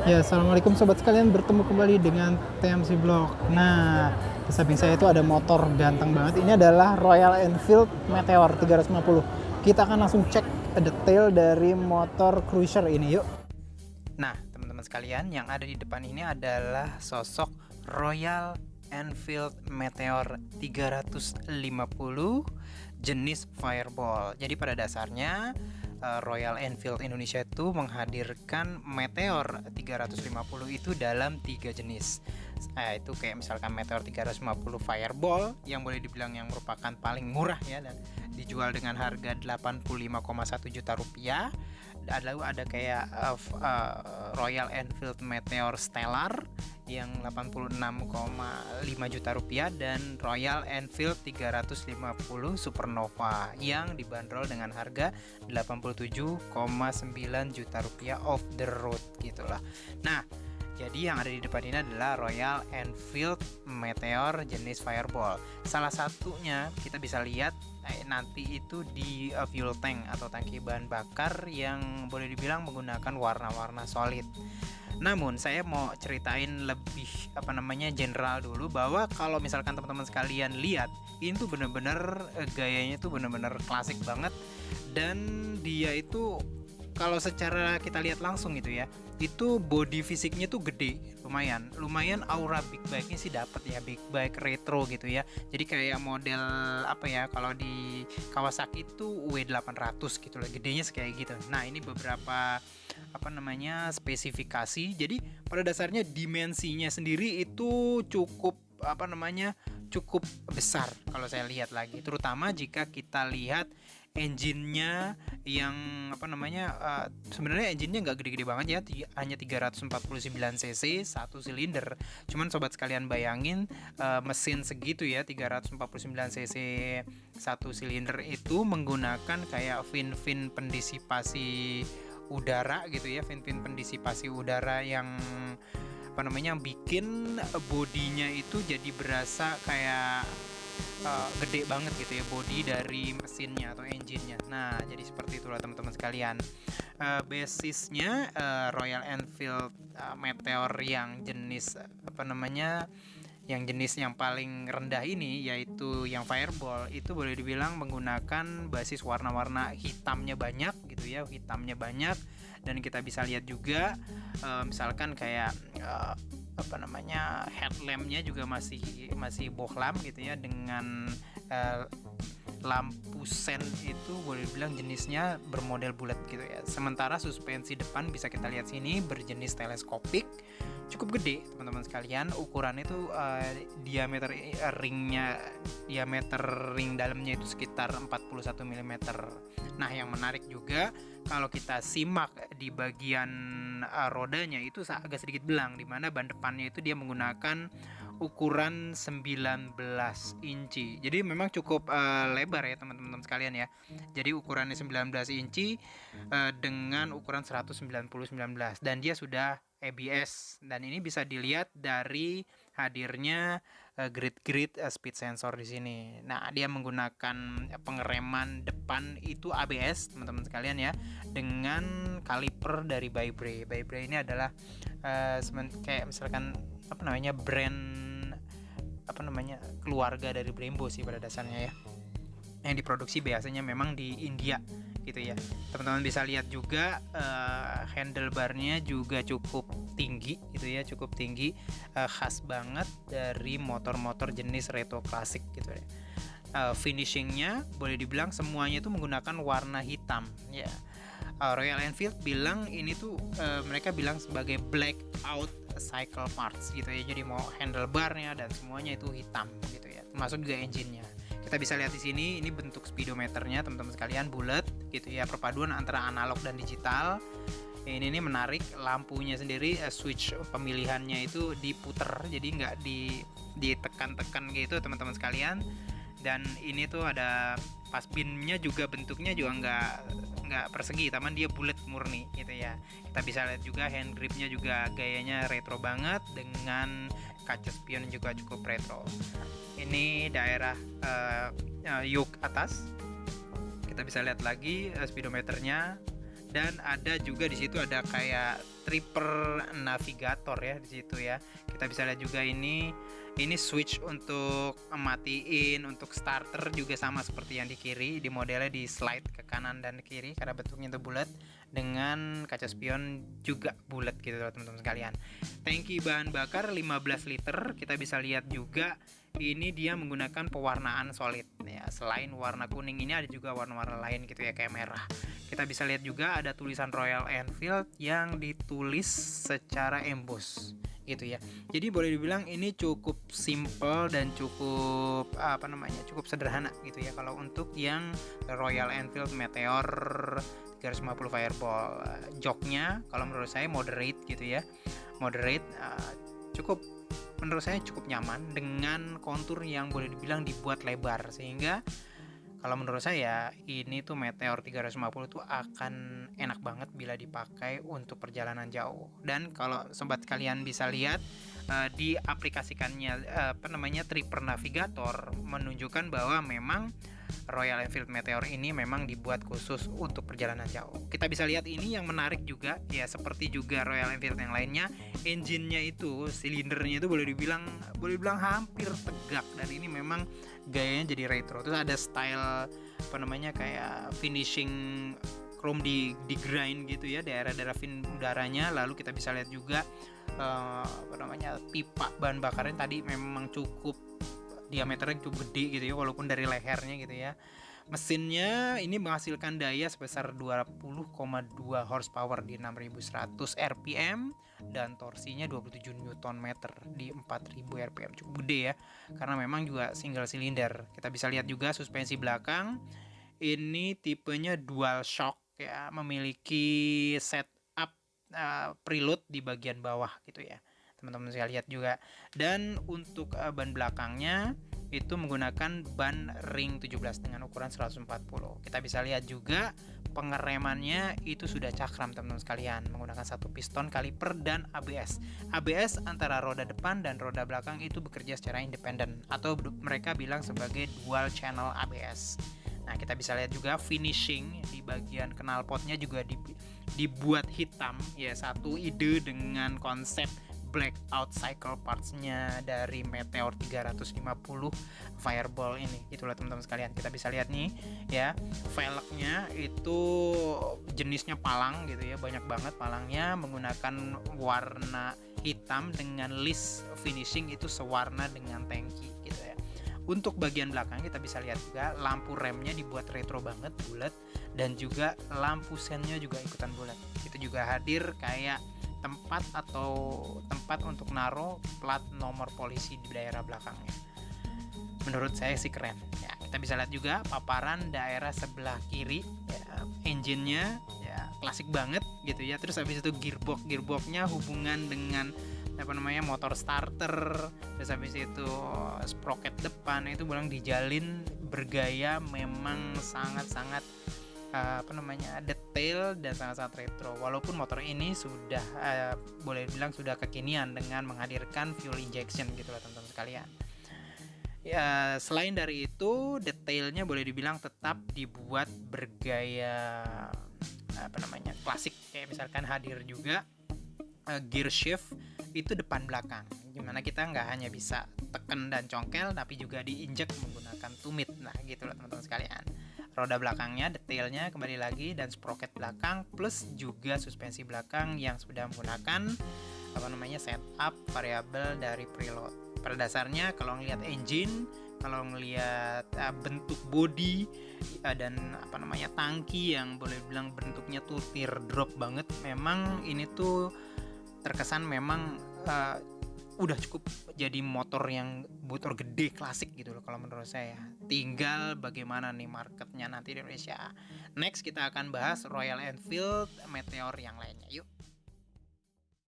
Ya, assalamualaikum sobat sekalian, bertemu kembali dengan TMC Blog. Nah, di samping saya itu ada motor ganteng banget. Ini adalah Royal Enfield Meteor 350. Kita akan langsung cek detail dari motor cruiser ini, yuk. Nah, teman-teman sekalian, yang ada di depan ini adalah sosok Royal Enfield Meteor 350 jenis Fireball. Jadi pada dasarnya Royal Enfield Indonesia itu menghadirkan Meteor 350 itu dalam 3 jenis. Itu kayak misalkan Meteor 350 Fireball yang boleh dibilang yang merupakan paling murah ya, dan dijual dengan harga 85,1 juta rupiah. Lalu ada kayak Royal Enfield Meteor Stellar yang 86,5 juta rupiah, dan Royal Enfield 350 Supernova yang dibanderol dengan harga 87,9 juta rupiah off the road gitulah. Nah, jadi yang ada di depan ini adalah Royal Enfield Meteor jenis Fireball. Salah satunya kita bisa lihat nanti itu di fuel tank atau tangki bahan bakar yang boleh dibilang menggunakan warna-warna solid. Namun saya mau ceritain lebih general dulu, bahwa kalau misalkan teman-teman sekalian lihat, ini tuh bener-bener gayanya tuh bener-bener klasik banget, dan dia itu kalau secara kita lihat langsung gitu ya, itu body fisiknya tuh gede, lumayan aura big bike-nya sih dapat ya, big bike retro gitu ya. Jadi kayak model kalau di Kawasaki itu W800 gitu lah, gedenya kayak gitu. Nah, ini beberapa spesifikasi. Jadi pada dasarnya dimensinya sendiri itu cukup cukup besar kalau saya lihat lagi, terutama jika kita lihat engine-nya yang sebenarnya engine-nya nggak gede-gede banget ya, hanya 349 cc satu silinder. Cuman sobat sekalian bayangin, mesin segitu ya, 349 cc satu silinder itu menggunakan kayak fin pendisipasi udara gitu ya, fin pendisipasi udara yang bikin bodinya itu jadi berasa kayak gede banget gitu ya, body dari mesinnya atau engine-nya. Nah, jadi seperti itulah teman-teman sekalian. Basisnya Royal Enfield Meteor yang jenis yang paling rendah ini, yaitu yang Fireball, itu boleh dibilang menggunakan basis warna-warna hitamnya banyak gitu ya, dan kita bisa lihat juga misalkan kayak headlampnya juga masih bohlam gitu ya, dengan lampu sen itu boleh dibilang jenisnya bermodel bulat gitu ya. Sementara suspensi depan bisa kita lihat sini berjenis teleskopik, cukup gede teman-teman sekalian. Ukurannya itu diameter ring dalamnya itu sekitar 41 mm. Nah, yang menarik juga kalau kita simak di bagian rodanya itu agak sedikit belang, di mana ban depannya itu dia menggunakan ukuran 19 inci. Jadi memang cukup lebar ya teman-teman sekalian ya. Jadi ukurannya 19 inci dengan ukuran 190/19, dan dia sudah ABS, dan ini bisa dilihat dari hadirnya grid speed sensor di sini. Nah, dia menggunakan pengereman depan itu ABS teman-teman sekalian ya, dengan kaliper dari By-Bray. By-Bray ini adalah kayak misalkan brand keluarga dari Brembo sih pada dasarnya ya, yang diproduksi biasanya memang di India gitu ya. Teman-teman bisa lihat juga handlebarnya juga cukup tinggi gitu ya, khas banget dari motor-motor jenis retro klasik gitu ya. Finishingnya boleh dibilang semuanya itu menggunakan warna hitam ya. Royal Enfield bilang ini tuh mereka bilang sebagai black out cycle parts gitu ya. Jadi mau handlebarnya dan semuanya itu hitam gitu ya, termasuk juga engine-nya. Kita bisa lihat di sini, ini bentuk speedometernya teman-teman sekalian, bulat gitu ya, perpaduan antara analog dan digital. Ini menarik, lampunya sendiri switch pemilihannya itu diputer, jadi nggak ditekan-tekan gitu teman-teman sekalian. Dan ini tuh ada pas pinnya juga, bentuknya juga nggak persegi, taman dia bulat murni gitu ya. Kita bisa lihat juga hand gripnya juga gayanya retro banget, dengan kaca spion juga cukup retro. Ini daerah yoke atas, kita bisa lihat lagi speedometernya dan ada juga di situ ada kayak tripper navigator ya di situ ya. Kita bisa lihat juga ini switch untuk matiin, untuk starter juga sama seperti yang di kiri, di modelnya di slide ke kanan dan kiri karena bentuknya itu bulat, dengan kaca spion juga bulat gitu loh teman-teman sekalian. Tangki bahan bakar 15 liter. Kita bisa lihat juga ini dia menggunakan pewarnaan solid ya. Selain warna kuning ini ada juga warna-warna lain gitu ya, kayak merah. Kita bisa lihat juga ada tulisan Royal Enfield yang ditulis secara emboss gitu ya. Jadi boleh dibilang ini cukup simple dan cukup cukup sederhana gitu ya kalau untuk yang Royal Enfield Meteor 350 Fireball. Joknya kalau menurut saya moderate gitu ya. Moderate, cukup, menurut saya cukup nyaman dengan kontur yang boleh dibilang dibuat lebar, sehingga kalau menurut saya ini tuh Meteor 350 tuh akan enak banget bila dipakai untuk perjalanan jauh. Dan kalau sobat kalian bisa lihat di aplikasikannya Tripper Navigator menunjukkan bahwa memang Royal Enfield Meteor ini memang dibuat khusus untuk perjalanan jauh. Kita bisa lihat ini yang menarik juga ya, seperti juga Royal Enfield yang lainnya, engine-nya itu, silindernya itu boleh dibilang hampir tegak, dan ini memang gayanya jadi retro. Terus ada style kayak finishing chrome di grind gitu ya, daerah-daerah fin udaranya. Lalu kita bisa lihat juga pipa bahan bakarnya tadi memang cukup diameternya cukup gede gitu ya, walaupun dari lehernya gitu ya. Mesinnya ini menghasilkan daya sebesar 20,2 horsepower di 6100 rpm dan torsinya 27 Nm di 4000 rpm. Cukup gede ya, karena memang juga single silinder. Kita bisa lihat juga suspensi belakang. Ini tipenya dual shock ya, memiliki setup preload di bagian bawah gitu ya. Teman-teman saya lihat juga. Dan untuk ban belakangnya itu menggunakan ban ring 17 dengan ukuran 140. Kita bisa lihat juga pengeremannya itu sudah cakram teman-teman sekalian, menggunakan satu piston kaliper dan ABS. ABS antara roda depan dan roda belakang itu bekerja secara independen, atau mereka bilang sebagai dual channel ABS. Nah, kita bisa lihat juga finishing di bagian knalpotnya juga dibuat hitam ya, satu ide dengan konsep blackout cycle parts-nya dari Meteor 350 Fireball ini. Itulah teman-teman sekalian. Kita bisa lihat nih ya, velgnya itu jenisnya palang gitu ya, banyak banget palangnya, menggunakan warna hitam dengan list finishing itu sewarna dengan tangki gitu ya. Untuk bagian belakang kita bisa lihat juga lampu remnya dibuat retro banget, bulat, dan juga lampu sennya juga ikutan bulat. Itu juga hadir kayak tempat untuk naruh plat nomor polisi di daerah belakangnya. Menurut saya sih keren ya. Kita bisa lihat juga paparan daerah sebelah kiri ya, engine-nya ya klasik banget gitu ya. Terus habis itu gearboxnya hubungan dengan motor starter. Terus habis itu sprocket depan itu bilang dijalin bergaya, memang sangat-sangat detail dan sangat-sangat retro. Walaupun motor ini sudah boleh bilang sudah kekinian dengan menghadirkan fuel injection gitu lah teman-teman sekalian. Ya, selain dari itu detailnya boleh dibilang tetap dibuat bergaya klasik, kayak misalkan hadir juga gear shift itu depan belakang, gimana kita nggak hanya bisa tekan dan congkel tapi juga diinjek menggunakan tumit. Nah gitu loh teman-teman sekalian. Roda belakangnya detailnya kembali lagi, dan sprocket belakang plus juga suspensi belakang yang sudah menggunakan setup variabel dari preload. Pada dasarnya kalau ngelihat engine, kalau ngelihat bentuk body dan tangki yang boleh bilang bentuknya tuh teardrop banget, memang ini tuh terkesan memang udah cukup jadi motor gede klasik gitu loh kalau menurut saya. Tinggal bagaimana nih marketnya nanti di Indonesia. Next kita akan bahas Royal Enfield Meteor yang lainnya. Yuk.